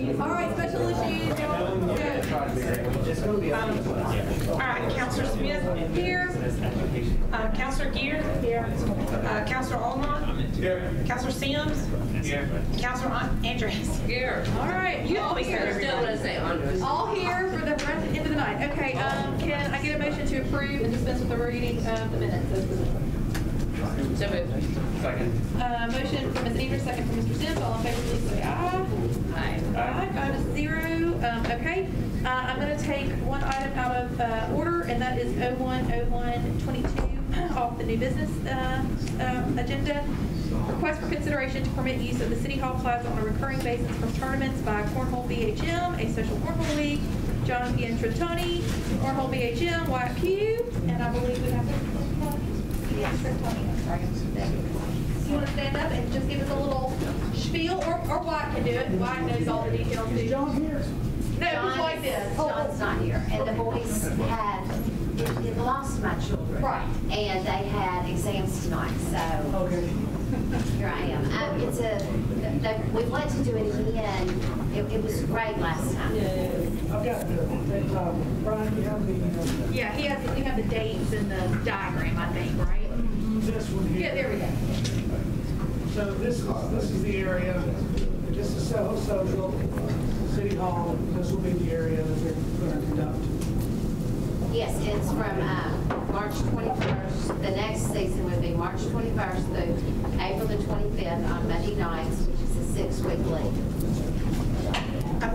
All right, special issues. All right, Counselor Smith here. Counselor Gear here. Counselor Allman here. Counselor Sims here. Counselor Andrews here. All right, You always here. still want to say Andrews. All here for the end of the night. Okay, can I get a motion to approve and dispense with the reading of the minutes? So moved. Second. Motion from Ms. Andrews, second from Mr. Sims. All in favor, please say aye. Aye. 5-0. Okay. I'm going to take one item out of order, and that is 01-01-22 off the new business agenda. Request for consideration to permit use of the City Hall Plaza on a recurring basis for tournaments by Cornhole BHM, a social cornhole league, John Piantrotoni, Cornhole BHM, Wyatt Pugh, and I believe we have Piantrotoni. I'm sorry. You want to stand up and just give us a little spiel, or Wyatt can do it. Wyatt knows all the details too. Is John here? No, it's like this. John's not here, and the boys had lost my children. Right. And they had exams tonight, so Okay. here I am. We want to do it again. It was great last time. I've got Brian, you have the, Yeah, we have the dates and the diagram, I think, right? this one here. Yeah, there we go. So this is the area, this is Soho Social, City Hall, this will be the area that they're going to conduct. Yes, it's from March 21st. The next season would be March 21st through April the 25th on Monday nights, which is a 6-week league.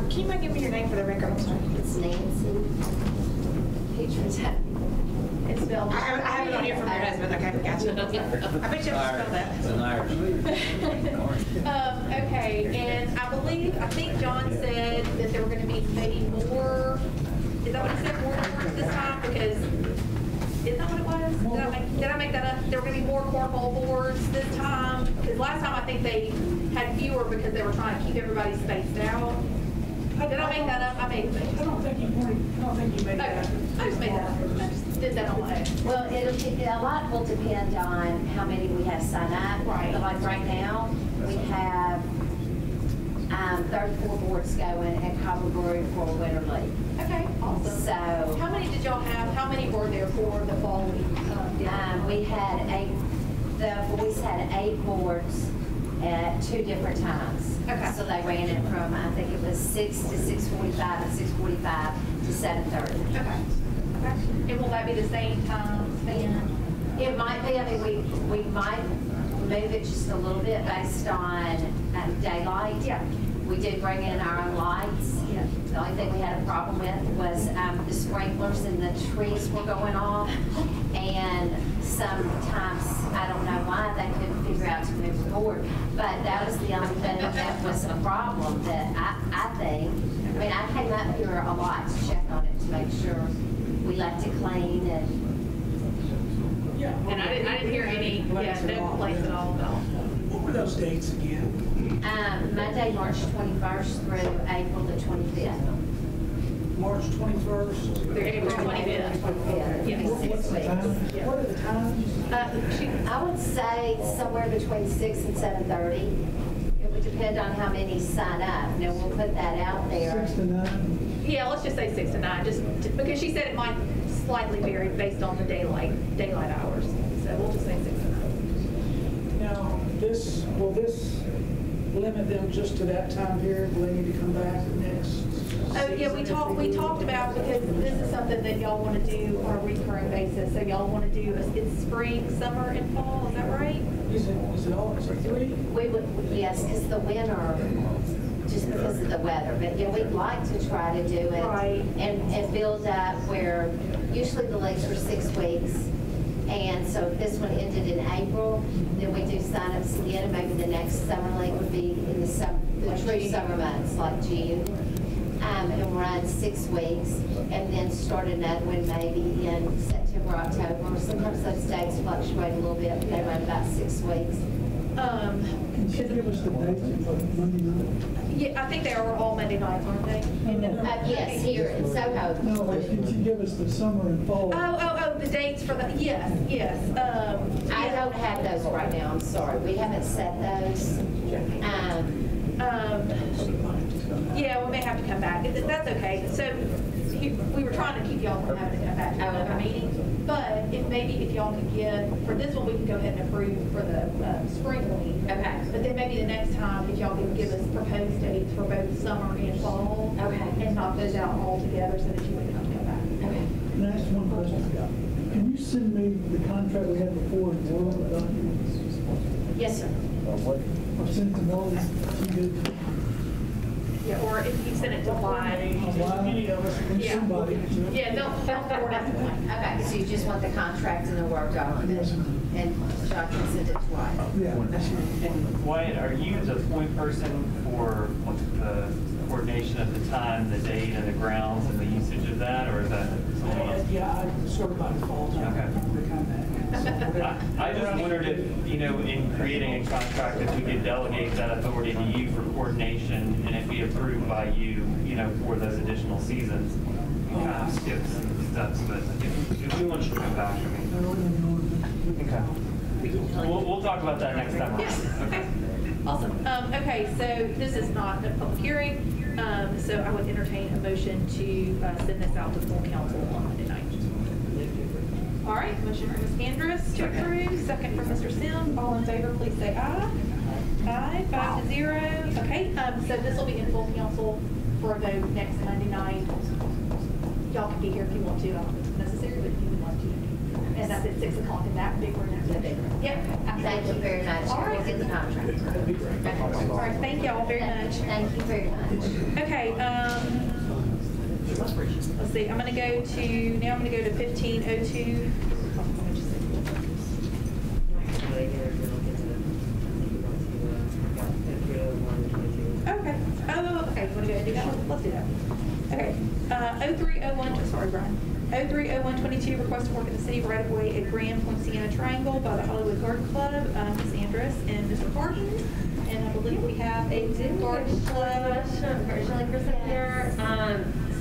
Can you give me your name for the record? I'm sorry. It's Nancy Peters. It's spelled. I have it on here from your husband. Okay, gotcha. I bet you have to spell that. It's an Irish. Okay, and I think John said that there were going to be maybe more, is that what he said, more boards this time? Because, is that what it was? Did I make that up? There were going to be more cornhole boards this time? Because last time I think they had fewer because they were trying to keep everybody spaced out. Did I make that up? I made it. I don't think you made that. Okay, I just made that up. I just did that on my own. Well, a lot will depend on how many we have sign up. Right. But like right now, we have 34 boards going at Cobble Brew for Winter League. Okay, awesome. So How many did y'all have? How many were there for the fall week? we had the boys had 8 boards at 2 different times. Okay. So they ran it from, I think it was 6 to 6:45 and 6:45 to 7:30. Okay. Okay. And will that be the same time span? It might be. I mean, we might move it just a little bit based on daylight. Yeah. We did bring in our own lights. Yeah. The only thing we had a problem with was the sprinklers and the trees were going off. And sometimes, I don't know why, they couldn't figure out to move the board. But that was the only thing that was a problem that I think. I mean, I came up here a lot to check on it to make sure we left it clean and. Yeah. And I didn't hear any, no complaints at all about. What were those dates again? Monday, March 21st through April the 25th. March 21st. Through April 25th. 25th. Yeah. What's the time? What are the times? I would say somewhere between 6 and 7:30. It would depend on how many sign up. Now, we'll put that out there. 6 to 9. Yeah, let's just say 6 to 9, because she said it might slightly vary based on the daylight hours. So we'll just say 6 to 9. Now, will this limit them just to that time period? Will they need to come back next? Oh yeah, we talked about, because this is something that y'all want to do on a recurring basis. So y'all want to do it's spring, summer, and fall. Is that right? Is it 3? We would, yes, because the winter, just because of the weather. But yeah, we'd like to try to do it Right. and build up where usually the leagues are 6 weeks. And so if this one ended in April, then we do sign-ups again, and maybe the next summer league would be in the true summer months, like June. And run 6 weeks, and then start another one maybe in September, October. Sometimes those dates fluctuate a little bit, but they run about 6 weeks. Can you give us the dates of Monday night? Yeah, I think they are all Monday nights, aren't they? Yes, here in Soho. No, can you give us the summer and fall? Oh, the dates for the, yes. I don't have those right now, I'm sorry. We haven't set those. Yeah, come back. That's okay. So we were trying to keep y'all from having to come back to another meeting. But if y'all could give, for this one, we can go ahead and approve for the spring one. Okay. But then maybe the next time, if y'all can give us proposed dates for both summer and fall. Okay. And knock those out all together so that you wouldn't have to come back. Okay. Can I ask one question? Can you send me the contract we had before in Word documents? Yes, sir. I'll send it to Molly. She did. Yeah, or if you send it to live. Any of us, Yeah. somebody. Yeah, don't forward it to one. Okay, so you just want the contract and the Word document? Yes, ma'am. And John can send it twice? Yeah. Wyatt, are you the point person for the coordination of the time, the date, and the grounds, and the usage of that, or is that someone else? Yeah, I sort of by default. Okay. I just wondered if, in creating a contract, if we could delegate that authority to you for coordination, and if we approved by you, for those additional seasons, you kind of skip some steps, but if we want you to come back, okay. We'll talk about that next time. Yes, okay. Awesome. Okay, so this is not a public hearing, so I would entertain a motion to send this out to full council on Monday night. All right, motion from Ms. Andrus to approve, second from Mr. Sims. All in favor, please say aye. Aye, 5-0. Okay, so this will be in full council for a vote next Monday night. Y'all can be here if you want to. I don't know if it's necessary, but if you would want to. And that's at 6 o'clock in that big room. The big room. Yep. Thank you very much. All right. We'll get the contract. All right, thank y'all very much. Thank you very much. Okay, let's see, I'm gonna go to 1502. Okay, okay, you wanna go ahead and do that one? Let's do that. Okay, 0301, sorry, Brian. 030122, request to work in the city right of way at Grand Poinciana Triangle by the Hollywood Garden Club, Ms. Andrus and Mr. Martin. And I believe we have a garden club. Virtually present here.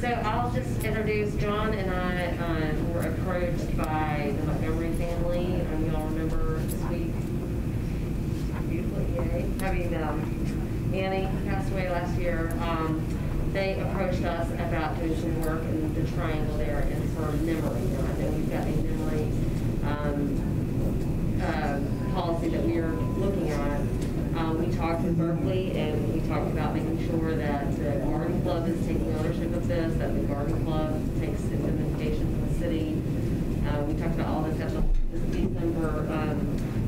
So I'll just introduce John and I were approached by the Montgomery family. You all remember this week, beautiful EA, having Annie passed away last year. They approached us about doing some work in the triangle there and for memory. I know we've got a memory policy that we are looking at. We talked with Berkeley and we talked about making sure that the garden club is taking ownership of this, that the garden club takes implementation from the city. We talked about all this at this December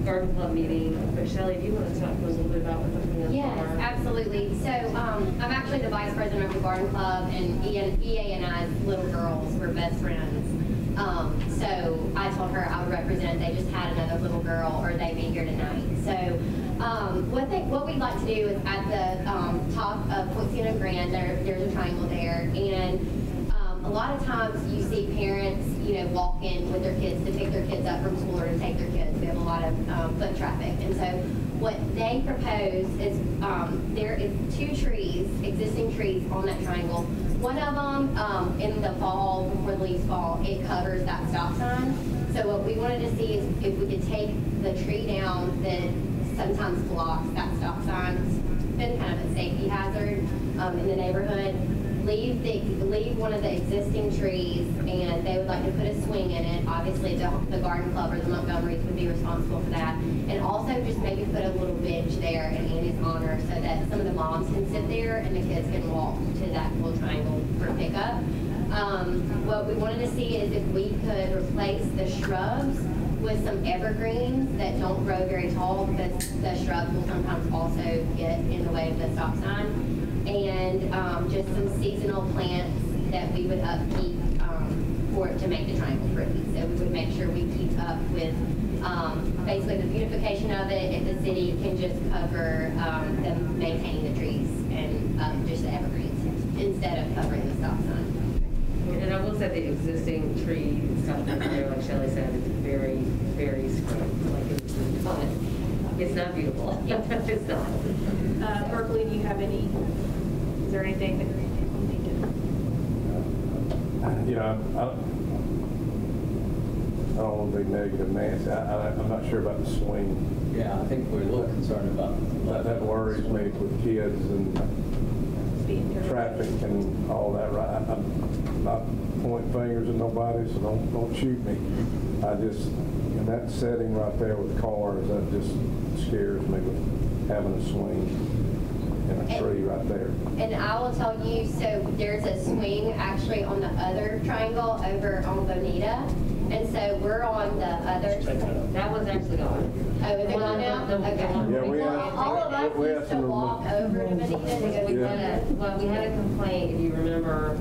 garden club meeting. But Shelley, do you want to talk a little bit about what the plans Yes, are? absolutely. So I'm actually the vice president of the garden club, and EA and I's little girls were best friends. So I told her I would represent. They just had another little girl, or they'd be here tonight. So what we'd like to do is at the top of Poinciana Grand, there's a triangle there, and a lot of times you see parents, walk in with their kids to pick their kids up from school or to take their kids. We have a lot of foot traffic, and so what they propose is there is 2 trees, existing trees on that triangle. One of them, in the fall, before the leaves fall, it covers that stop sign. So what we wanted to see is if we could take the tree down that sometimes blocks that stop sign. It's been kind of a safety hazard in the neighborhood. Leave one of the existing trees, and they would like to put a swing in it. Obviously, the garden club or the Montgomerys would be responsible for that. And also just maybe put a little bench there in Annie's honor so that some of the moms can sit there and the kids can walk to that little triangle for pickup. What we wanted to see is if we could replace the shrubs with some evergreens that don't grow very tall, because the shrubs will sometimes also get in the way of the stop sign. And just some seasonal plants that we would upkeep for it to make the triangle pretty. So we would make sure we keep up with basically the beautification of it. If the city can just cover them maintaining the trees and just the evergreens instead of covering the stop sign. And I will say the existing tree stuff there, like Shelley said, is very, very screen. Like it's fun. It's not beautiful. It's not. Berkeley, do you have is there anything that you need to? I don't want to be negative, Nancy. I'm not sure about the swing. Yeah, I think we're a little concerned about That worries me with kids and Being here. traffic traffic and all that, right? I'm not pointing fingers at nobody, so don't shoot me. I just, in that setting right there with cars, that just scares me with having a swing in a tree right there. And I will tell you, so there's a swing actually on the other triangle over on Bonita. And so we're on the other. That one's actually gone. Oh, is it gone now? Okay. Yeah, we Well, have- all of us we have used to some- walk over to Bonita to go We to had we had a complaint, if you remember,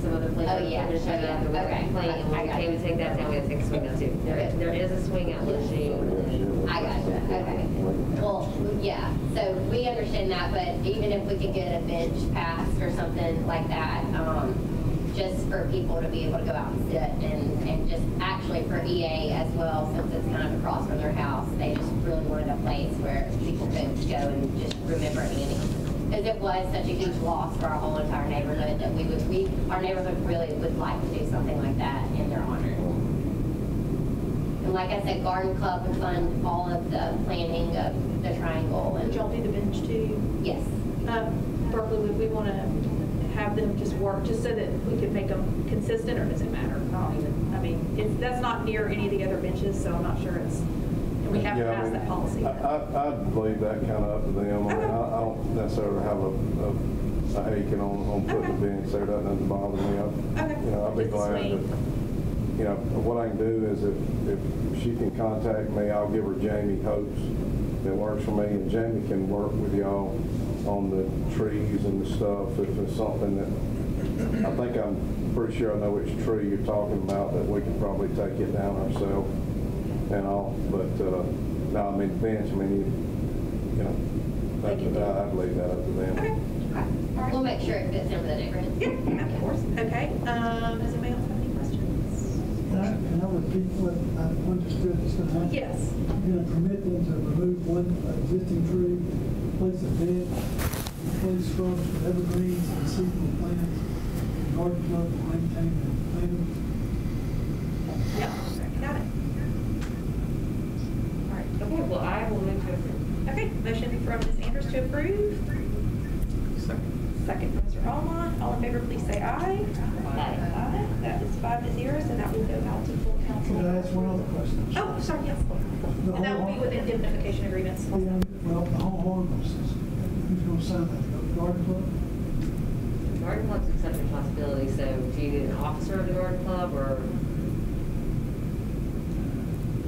some of the places. Oh, yeah. that showed up, and we had a Okay. complaint, and when I we got came it. to take that down, we had to take a swing out too. There is a swing out machine. I got you, okay. Well, yeah, so we understand that, but even if we could get a bench passed or something like that, just for people to be able to go out and sit and just actually for EA as well, since it's kind of across from their house, they just really wanted a place where people could go and just remember Annie. Because it was such a huge loss for our whole entire neighborhood that our neighborhood really would like to do something like that in their honor. And like I said, Garden Club would fund all of the planning of the triangle and. Would y'all do the bench too? Yes. Berkeley, would we want to have them just work, just so that we could make them consistent, or does it matter? I mean, that's not near any of the other benches, so I'm not sure and we have to Yeah, I pass mean, that policy. I'd leave that kind of up to them. I mean, I don't necessarily have a aching on putting Okay. the bench there. That doesn't bother me. Okay. I'd be Just glad to, swing. what I can do is if she can contact me, I'll give her Jamie Hopes that works for me, and Jamie can work with y'all on the trees and the stuff. If it's something that, I think I'm pretty sure I know which tree you're talking about, that we can probably take it down ourselves and all, but, no, I mean, bench, I mean, I'd leave that up to them. Okay. We'll make sure it fits in with the neighborhood. Yeah, of course. Okay. Does anybody else have any questions? Can I repeat what I understood is going to happen? Yes. You're going to permit them to remove one existing tree, replace a bench, replace shrubs with evergreens and seasonal plants, and garden club to maintain and plant them. Yeah. Got it. All right. Okay, well, I will move to approve. Okay. Motion from Ms. Andrews to approve. Second from Mr. Almond. All in favor, please say aye. Aye. That is 5-0, so that will go out to full council. Could I ask one other question? Oh, sorry, yes. And that will be with indemnification agreements. Well, the whole ordinances, who's going to sign that? The garden club? The garden club's accepts responsibility, so do you need an officer of the garden club, or?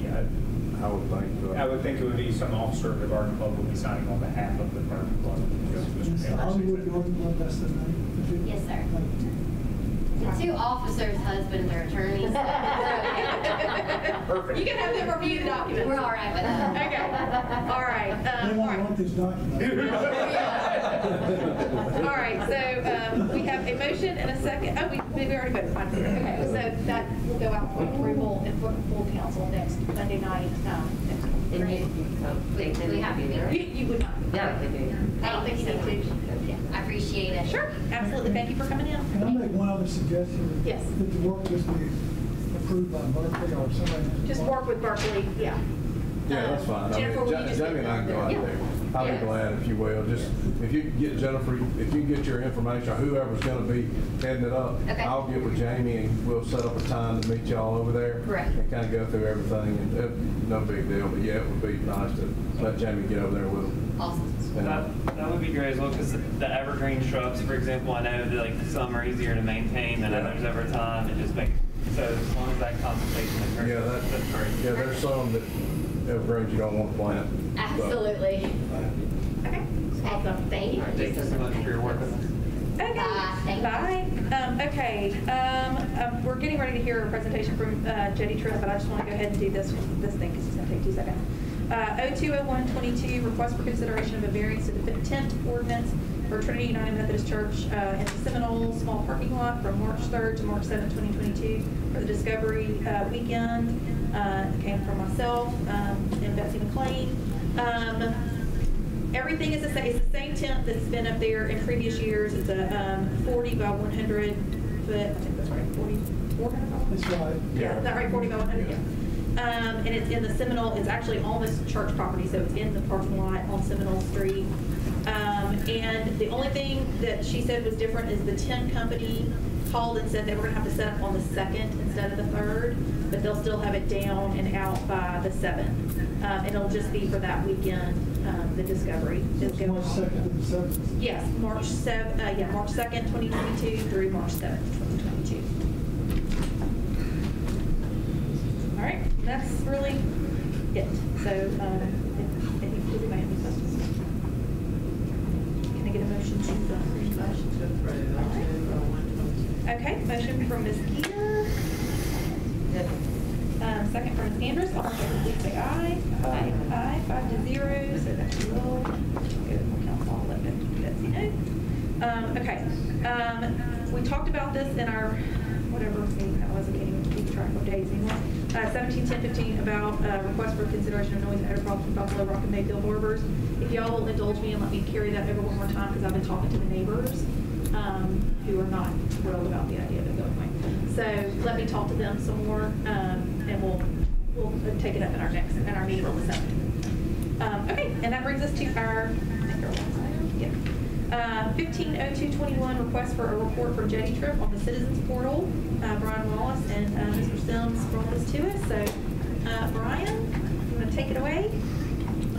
Yeah, I would think so. I would think it would be some officer of the garden club would be signing on behalf of the garden club. It's the Homewood Garden Club, that's the name? Yes, sir. Thank you. The two officers' husbands are attorneys. Perfect. You can have them review the documents. We're all right with that. Okay. All right. They All won't right. want this document. All right, so we have a motion and a second. Oh, we already voted. Fine. Okay, so that will go out for approval and for full council next Monday night. Next week. And Right? they tend We to have be to be there. You would not. Yeah, they do. I don't think you need to. Yeah, I appreciate it. Sure, absolutely. Thank you for coming in. Can I make one other suggestion? Yes. That the work just be approved by Berkeley or somebody? Just work with Berkeley, yeah. Yeah, that's fine. I Jennifer, mean, will you just Jamie and I can go out Yeah. there. I'll be Yeah. glad if you will. Just, if you can get Jennifer, if you can get your information, or whoever's gonna be heading it up, Okay. I'll get with Jamie and we'll set up a time to meet y'all over there. Correct. And kind of go through everything, and no big deal, but yeah, it would be nice to let Jamie get over there with them. Awesome. That would be great as well, because the evergreen shrubs, for example, I know that like some are easier to maintain than others over time, and just make, so as long as that consultation occurs. Yeah, that's great. Yeah, there's some that evergreens you don't want to plant. but- Absolutely. Okay, awesome. Thank you. All right, thank you so much for your work with us. Okay. Thank you. Okay, we're getting ready to hear a presentation from Jody Tripp, but I just want to go ahead and do this thing because it's going to take 2 seconds. 020122, request for consideration of a variance to the 10th ordinance for Trinity United Methodist Church in the Seminole small parking lot from March 3rd to March 7th, 2022 for the Discovery Weekend. It came from myself and Betsy McLean. Everything is it's the same tent that's been up there in previous years. It's a 40 by 100 foot, I think that's right, 400 by 100? That's right. Yeah, is that right, 40 by 100? Yeah. And it's in the Seminole, it's actually on this church property, so it's in the parking lot on Seminole Street. And the only thing that she said was different is the tin company called and said they were going to have to set up on the 2nd instead of the 3rd, but they'll still have it down and out by the 7th. It'll just be for that weekend. The Discovery is going March on. 2nd and 7th. Yes, March 2nd, 2022 through March 7th, 2022. All right, that's really it. So, if anybody have any questions? Can I get a motion to approve? Okay, motion from Ms. Peter. Second from Ms. Andrews. All in favor, please say aye. Aye. Aye, 5-0, so that's a roll. Good, council, I'll let Betsy know. Okay, we talked about this in our, whatever meeting that was, I can't even keep track of days anymore. 17-10-15 about request for consideration of noise and odor problems in Buffalo, Rock, and Mayfield harbors. If y'all will indulge me and let me carry that over one more time, because I've been talking to the neighbors who are not thrilled about the idea of it going away. So let me talk to them some more, and we'll take it up in our meeting on the 7th. Okay, and that brings us to our 150221 request for a report for Jetty Trip on the Citizens Portal. Brian Wallace and Mr. Sims brought this to us. So, Brian, you want to take it away?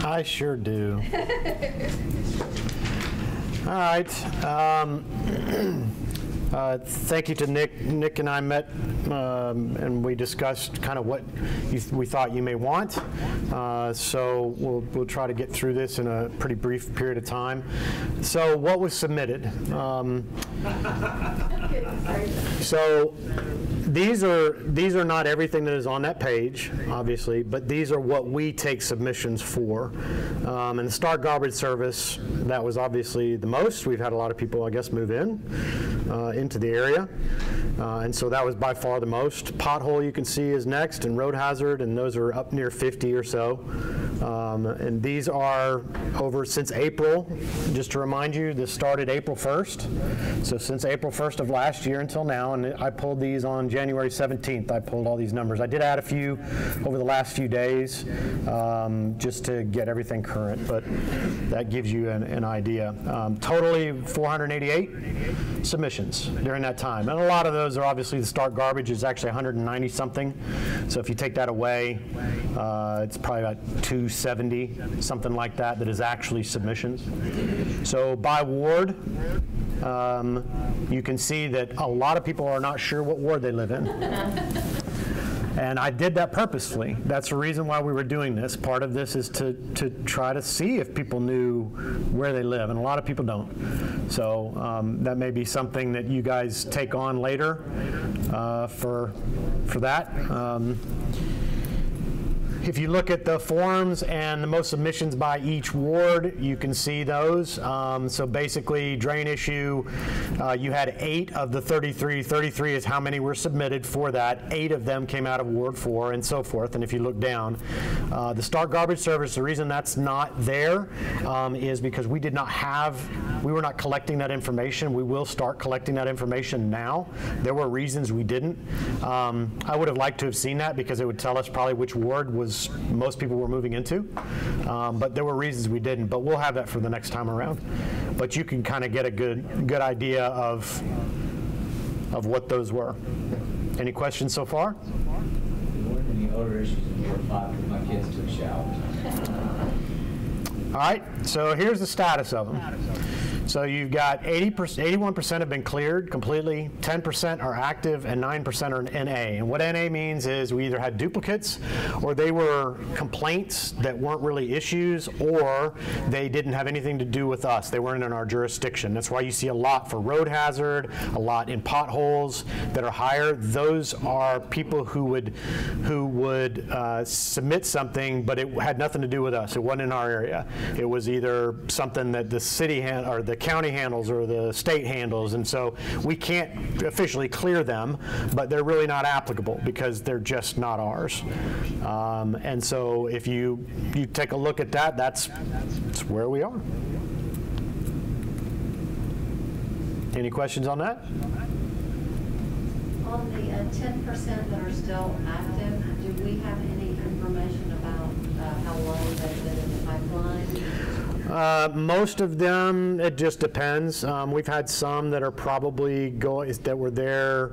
I sure do. All right. Thank you to Nick. Nick and I met and we discussed kind of what we thought you may want. So we'll try to get through this in a pretty brief period of time. So what was submitted? So these are not everything that is on that page, obviously, but these are what we take submissions for. And the Star Garbage Service, that was obviously the most. We've had a lot of people, I guess, move into the area. And so that was by far the most. Pothole, you can see, is next, and road hazard, and those are up near 50 or so. And these are over since April. Just to remind you, this started April 1st. So since April 1st of last year until now, and I pulled these on January 17th. I pulled all these numbers. I did add a few over the last few days just to get everything current, but that gives you an idea. Totally 488 submissions during that time. And a lot of those are obviously the Start Garbage is actually 190 something. So if you take that away, it's probably about 270, something like that is actually submissions. So by ward, you can see that a lot of people are not sure what ward they live in. And I did that purposefully. That's the reason why we were doing this. Part of this is to try to see if people knew where they live, and a lot of people don't. So that may be something that you guys take on later for that. If you look at the forms and the most submissions by each ward, you can see those. So basically, drain issue, you had 8 of the 33. 33 is how many were submitted for that. 8 of them came out of Ward 4 and so forth. And if you look down, the Start Garbage Service, the reason that's not there is because we were not collecting that information. We will start collecting that information now. There were reasons we didn't. I would have liked to have seen that because it would tell us probably which ward most people were moving into, but there were reasons we didn't. But we'll have that for the next time around. But you can kind of get a good idea of what those were. Any questions so far? Any odor issues in Ward 5 because my kids took showers. All right. So here's the status of them. So you've got 81% have been cleared completely, 10% are active, and 9% are in NA. And what NA means is we either had duplicates, or they were complaints that weren't really issues, or they didn't have anything to do with us. They weren't in our jurisdiction. That's why you see a lot for road hazard, a lot in potholes that are higher. Those are people who would submit something, but it had nothing to do with us. It wasn't in our area. It was either something that the city or the county handles or the state handles, and so we can't officially clear them, but they're really not applicable because they're just not ours. And so if you take a look at that, that's where we are. Any questions on that? On the 10% that are still active, do we have any information about how long they've been in the pipeline? Most of them, it just depends. We've had some that are probably that were there,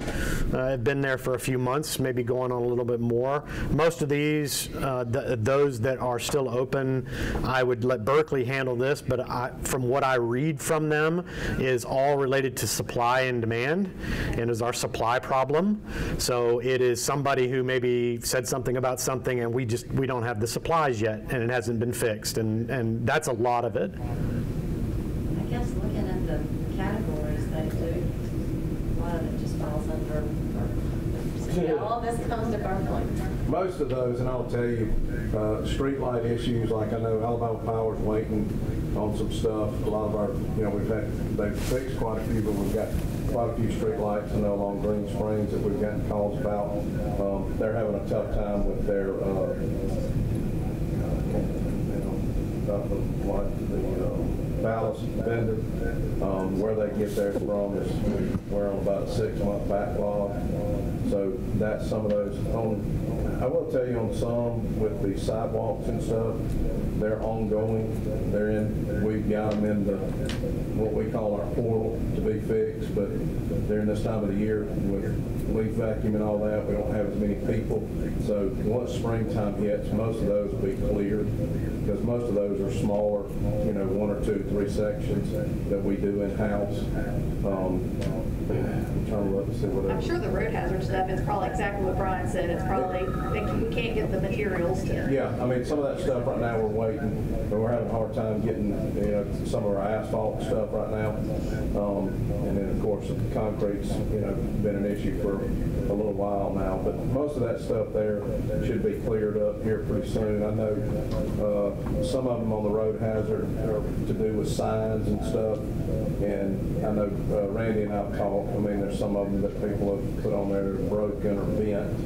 have been there for a few months, maybe going on a little bit more. Most of these, those that are still open, I would let Berkeley handle this, but from what I read from them is all related to supply and demand, and is our supply problem. So it is somebody who maybe said something about something and we don't have the supplies yet and it hasn't been fixed, and that's a lot of it. I guess looking at the categories they do, a lot of it just falls under, all this comes to Berkeley. Most of those, and I'll tell you, streetlight issues, like I know Alabama Power's waiting on some stuff. A lot of our, they've fixed quite a few, but we've got quite a few streetlights, along Green Springs that we've gotten calls about. They're having a tough time with their, the ballast vendor, where they get theirs from is we're on about a 6-month backlog. So that's some of those. I will tell you on some with the sidewalks and stuff, they're ongoing. We've got them in what we call our portal to be fixed, but during this time of the year with leaf vacuum and all that, we don't have as many people. So once springtime hits, most of those will be cleared, because most of those are smaller, 1 or 2, 3 sections that we do in-house. I'm trying to look and see what else. I'm sure the road hazard stuff is probably exactly what Brian said. It's probably, we can't get the materials to. Yeah, some of that stuff right now we're waiting, but we're having a hard time getting, some of our asphalt stuff right now. And then of course the concrete's, been an issue for a little while now, but most of that stuff there should be cleared up here pretty soon. I know some of them on the road hazard are to do with signs and stuff, and I know Randy and I've talked. There's some of them that people have put on there that are broken or bent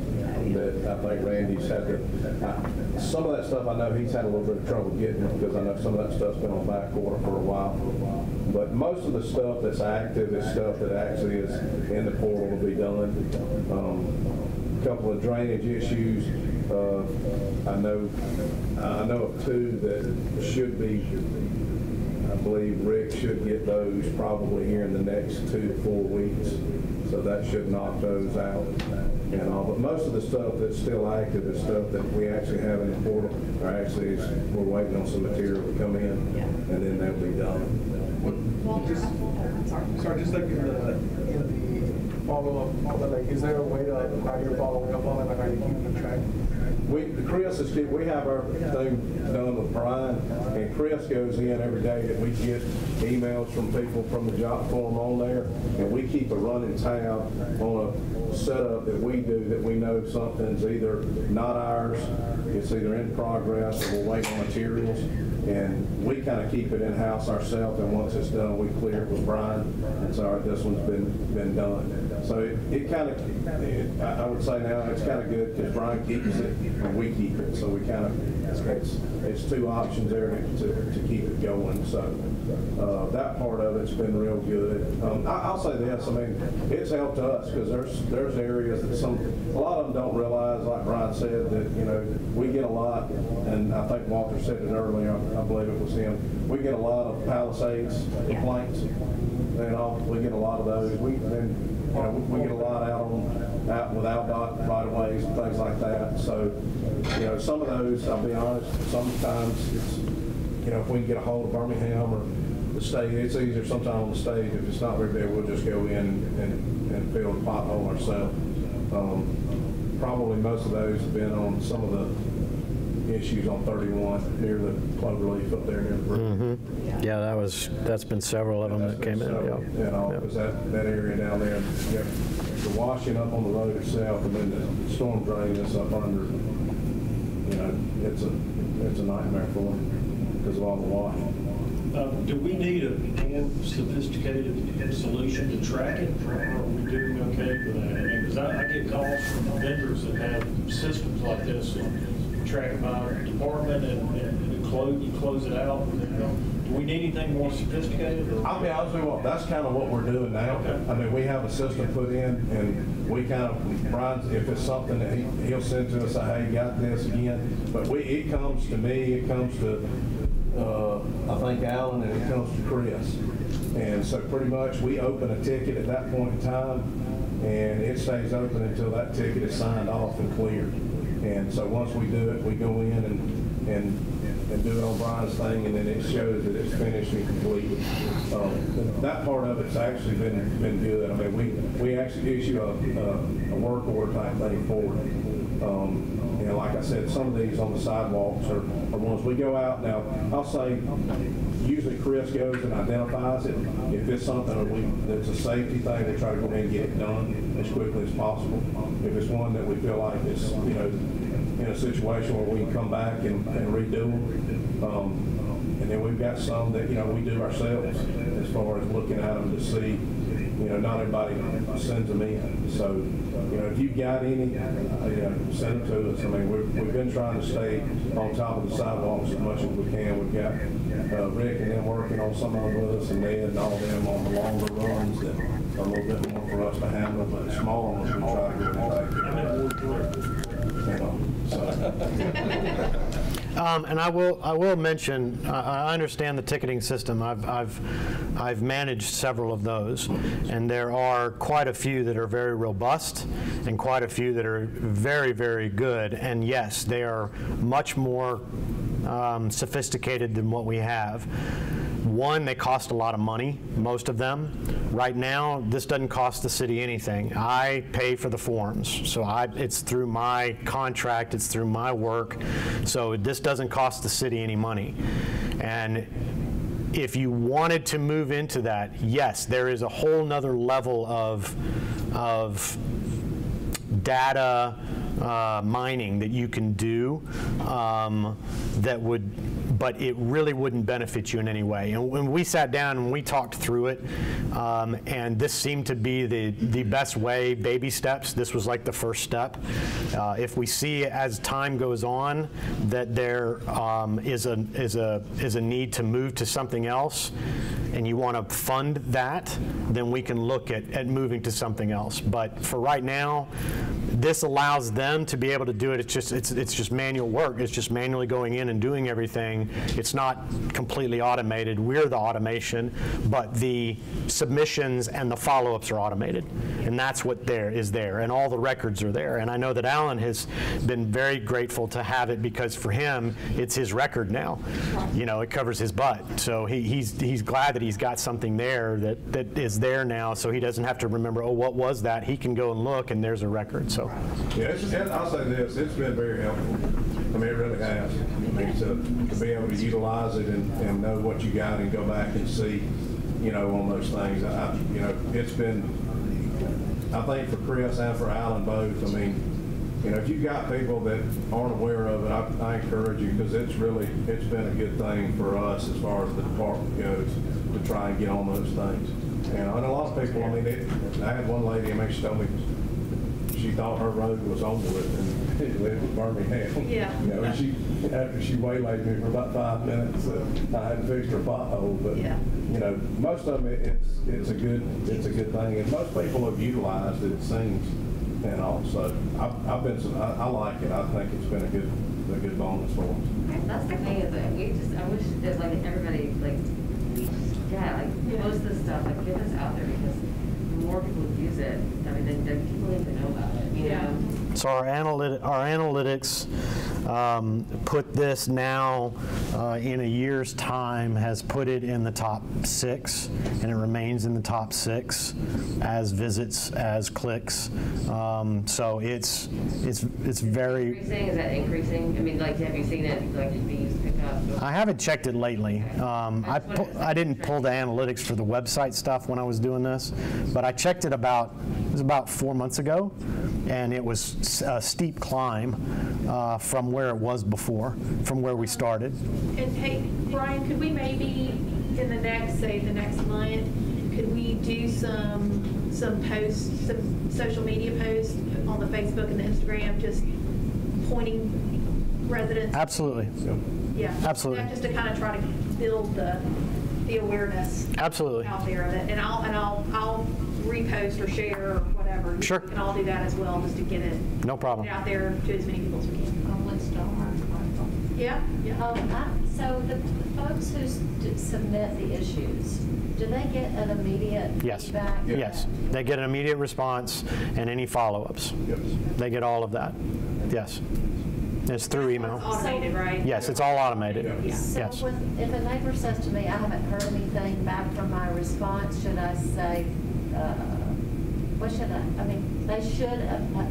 that I think Randy's had to, some of that stuff I know he's had a little bit of trouble getting, because I know some of that stuff's been on back order for a while. But most of the stuff that's active is stuff that actually is in the portal to be done. A couple of drainage issues. I know of 2 that should be, I believe Rick should get those probably here in the next 2 to 4 weeks. So that should knock those out and all. But most of the stuff that's still active is stuff that we actually have in the portal, or actually we're waiting on some material to come in, and then they'll be done. Sorry, just like in the follow-up, is there a way to, how you're following up on it, how you keep track? Chris we have our thing done with Brian, and Chris goes in every day that we get emails from people from the job form on there, and we keep a running tab on a setup that we do that we know something's either not ours, it's either in progress, or we're waiting on materials. And we kind of keep it in-house ourselves, and once it's done, we clear it with Brian, and so, all right, this one's been done. So it kind of, I would say now it's kind of good, because Brian keeps it and we keep it, so we kind of, it's 2 options there to keep it going. So that part of it's been real good. I'll say this, it's helped us, because there's areas that a lot of them don't realize, like Brian said, that we get a lot, and I think Walter said it earlier, I believe it was him, we get a lot of Palisades complaints, we get a lot of those. We get a lot out without right-of-ways and things like that. So, some of those, I'll be honest, sometimes it's, if we can get a hold of Birmingham or the state, it's easier sometimes on the state. If it's not very big, we'll just go in and fill the pothole ourselves. Probably most of those have been on some of the issues on 31 near the Cloverleaf up there near the bridge. Yeah, that's been several of them that came in. Because that area down there, the washing up on the road itself, and then the storm drain that's up under, it's a nightmare for them because of all the washing. Do we need a more sophisticated solution to track it, or are we doing okay for that? Because I get calls from vendors that have systems like this, track it by department and you close it out. Do we need anything more sophisticated? I'll be honest with you, that's kind of what we're doing now. Okay. We have a system put in, and we kind of, Brian, if it's something that he'll send to us, say, hey, you got this again. But it comes to me, it comes to I think Alan, and it comes to Chris. And so pretty much we open a ticket at that point in time, and it stays open until that ticket is signed off and cleared. And so once we do it, we go in and do it on Brian's thing, and then it shows that it's finished and completed. That part of it's actually been good. I mean, we actually issue a work order type thing for it. And like I said, some of these on the sidewalks are ones we go out. Now, I'll say, usually Chris goes and identifies it. If it's something that's a safety thing, we try to go ahead and get it done as quickly as possible. If it's one that we feel like it's, you know, in a situation where we can come back and redo them. And then we've got some that, you know, we do ourselves as far as looking at them to see, you know, not everybody sends them in. So, you know, if you've got any, you know, send them to us. I mean, we've been trying to stay on top of the sidewalks as much as we can. We've got Rick and them working on some of them with us, and Ned and all them on the longer runs that are a little bit more for us to handle, but the smaller ones we try to get And I will mention, I understand the ticketing system. I've managed several of those, and there are quite a few that are very robust and quite a few that are very, very good. And yes, they are much more sophisticated than what we have. One, they cost a lot of money, most of them. Right now, this doesn't cost the city anything. I pay for the forms, so it's through my contract, it's through my work, so this doesn't cost the city any money. And if you wanted to move into that, yes, there is a whole nother level of data mining that you can do but it really wouldn't benefit you in any way. And when we sat down and we talked through it, and this seemed to be the best way, baby steps, this was like the first step. If we see as time goes on that there is a need to move to something else, and you want to fund that, then we can look at moving to something else. But for right now, this allows them to be able to do it. It's just manual work. It's just manually going in and doing everything. It's not completely automated. We're the automation, but the submissions and the follow-ups are automated, and that's what is there, and all the records are there. And I know that Alan has been very grateful to have it, because for him, it's his record now. You know, it covers his butt. So he's glad that he's got something there that is there now, so he doesn't have to remember, oh, what was that? He can go and look, and there's a record. So. Yeah, I'll say this, it's been very helpful. I mean, it really has. I mean, to be able to utilize it and know what you got and go back and see, you know, on those things. You know, it's been, I think for Chris and for Alan both, I mean, you know, if you've got people that aren't aware of it, I encourage you, because it's been a good thing for us as far as the department goes to try and get on those things. And a lot of people, I mean, I had one lady, I mean, she told me, she thought her road was Homewood, and it was Birmingham. Yeah. You know, after she waylaid me for about 5 minutes, I hadn't fixed her pothole. But yeah. You know, most of them, it's a good thing, and most people have utilized it seems, and all. So I like it. I think it's been a good bonus for us. That's the thing, is that I wish that like everybody post this stuff, like get this out there, because the more people use it, I mean, then people need to know about it. You know? So our analytics put this now in a year's time, has put it in the top 6, and it remains in the top 6 as visits, as clicks. So it's very. Increasing? Is that increasing? I mean, like, have you seen it like be used to pick up? I haven't checked it lately. I didn't pull the analytics for the website stuff when I was doing this, but I checked it about 4 months ago, and it was a steep climb from where it was before, from where we started. And hey, Brian, could we maybe in the next month, could we do some posts, some social media posts on the Facebook and the Instagram, just pointing residents? Absolutely. Yeah. Absolutely. Just to kind of try to build the awareness. Absolutely. Out there of it, and I'll repost or share or whatever. Sure. We can all do that as well, just to get it. No problem. Out there to as many people as we can. Yeah, yeah. So the folks who submit the issues, do they get an immediate Yes. feedback? Yes. They get an immediate response and any follow-ups. Yes. They get all of that. Yes. It's through email. Automated, right? Yes, it's all automated. So Yes. if a neighbor says to me, I haven't heard anything back from my response, should I say, what should I mean, they should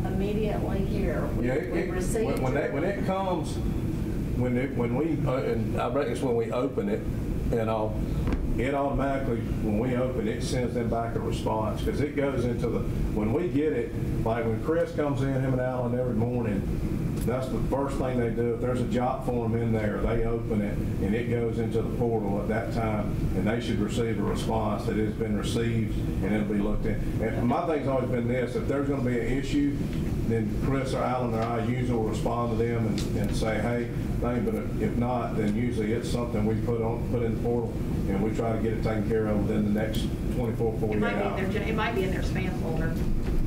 immediately hear. Yeah, We received. when it comes, when we, and I reckon it's when we open it, it automatically, when we open it, sends them back a response, because it goes into when we get it, like when Chris comes in, him and Alan every morning, that's the first thing they do. If there's a job form in there, they open it, and it goes into the portal at that time, and they should receive a response that it's been received, and it'll be looked at. And my thing's always been this: if there's going to be an issue, then Chris or Alan or I usually will respond to them and say, hey, thing. But if not, then usually it's something we put in the portal, and we try to get it taken care of within the next 24, 48 hours. It might be in their spam folder.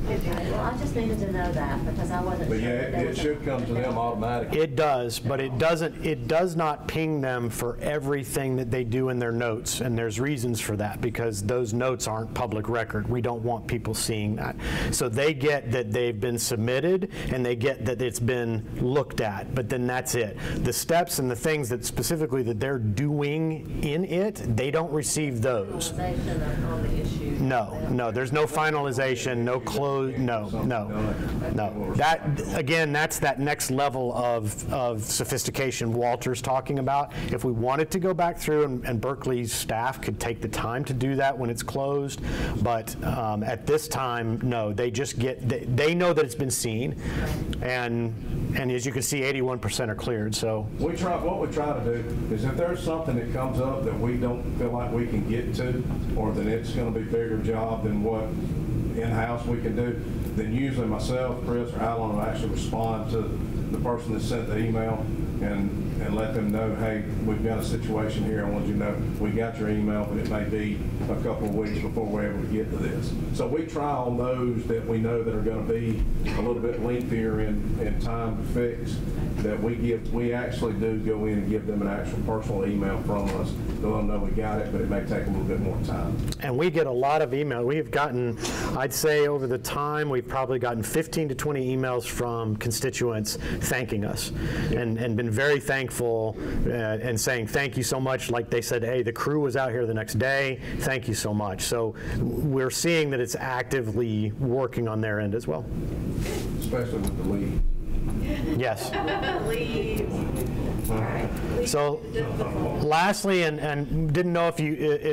Okay, well, I just needed to know that because I wasn't sure. But yeah, that there it was should come to them automatically. It does, but it doesn't. It does not ping them for everything that they do in their notes, and there's reasons for that because those notes aren't public record. We don't want people seeing that. So they get that they've been submitted, and they get that it's been looked at, but then that's it. The steps and the things that specifically that they're doing in it, they don't receive those. finalization on the issue. No, there's no finalization, no close, no. That, again, that's that next level of sophistication Walter's talking about. If we wanted to go back through, and Berkeley's staff could take the time to do that when it's closed, but at this time, no, they just get, they know that it's been seen, and as you can see, 81% are cleared, so. What we try to do is if there's something that comes up that we don't feel like we can get to, or that it's going to be a bigger job than what in-house we can do, then usually myself, Chris, or Alan will actually respond to the person that sent the email and let them know, hey, we've got a situation here. I want you to know we got your email, but it may be a couple of weeks before we're able to get to this. So we try on those that we know that are going to be a little bit lengthier in time to fix, that we actually do go in and give them an actual personal email from us to let them know we got it, but it may take a little bit more time. And we get a lot of email. We've gotten, I'd say over the time, we've probably gotten 15 to 20 emails from constituents thanking us and been very thankful and saying thank you so much. Like they said, hey, the crew was out here the next day. Thank you so much. So we're seeing that it's actively working on their end as well. Especially with the lead. Yes. Leaves. All right. So lastly, and didn't know if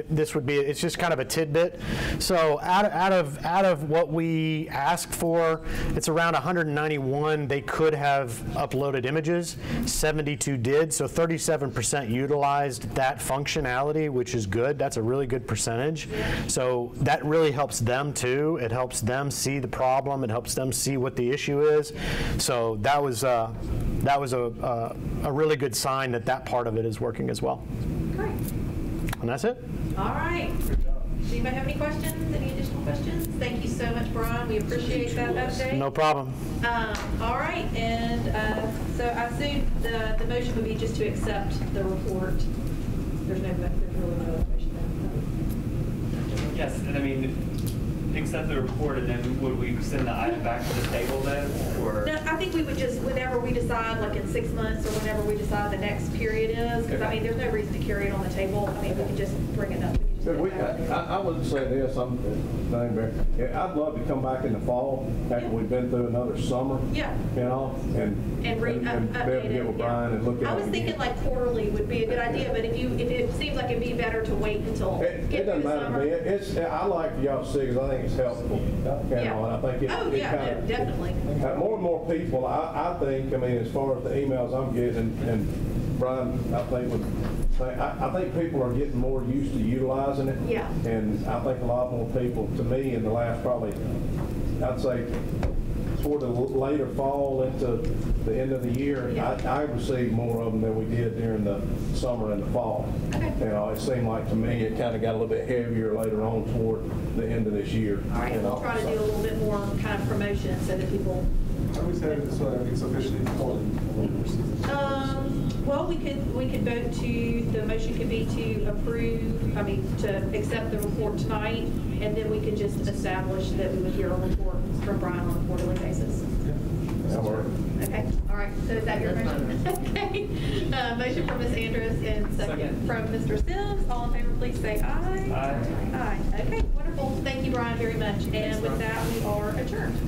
this would be, it's just kind of a tidbit. So out of what we asked for, it's around 191 they could have uploaded images. 72 did, so 37% utilized that functionality, which is good. That's a really good percentage. So that really helps them too. It helps them see the problem. It helps them see what the issue is. So that was a really good sign that part of it is working as well. Great. And that's it. All right. Does anybody have any questions? Any additional questions? Thank you so much, Brian. We appreciate that update. No problem. All right, and so I assume the motion would be just to accept the report. There's really no motion there. Yes, and I mean, accept the report, and then would we send the item back to the table then, or? No, I think we would just, whenever we decide, like in 6 months or whenever we decide the next period is, because I mean, there's no reason to carry it on the table. I mean, we can just bring it up. I would say this, I'd love to come back in the fall after we've been through another summer. Yeah. You know, and be able to get with Brian and look at it. I was thinking like quarterly would be a good idea, but if it seems like it'd be better to wait until it doesn't matter to me. I like for y'all to see, because I think it's helpful. You know, and I think definitely. More and more people, I think, I mean, as far as the emails I'm getting, and Brian, I think people are getting more used to utilizing it. Yeah. And I think a lot more people, to me, in the last probably, I'd say, toward the later fall into the end of the year, I received more of them than we did during the summer and the fall. Okay. You know, it seemed like to me it kind of got a little bit heavier later on toward the end of this year. All right, we'll try to do a little bit more kind of promotion so that people How do we say it so it's officially recorded? Well, we could vote to, the motion could be to approve, to accept the report tonight, and then we could just establish that we would hear a report from Brian on a quarterly basis. That works. Okay, all right, so is that your That's motion? Okay. Motion from Ms. Andrews and second from Mr. Sims. All in favor, please say aye. Aye. Aye. Okay, wonderful. Thank you, Brian, very much. And with that, we are adjourned.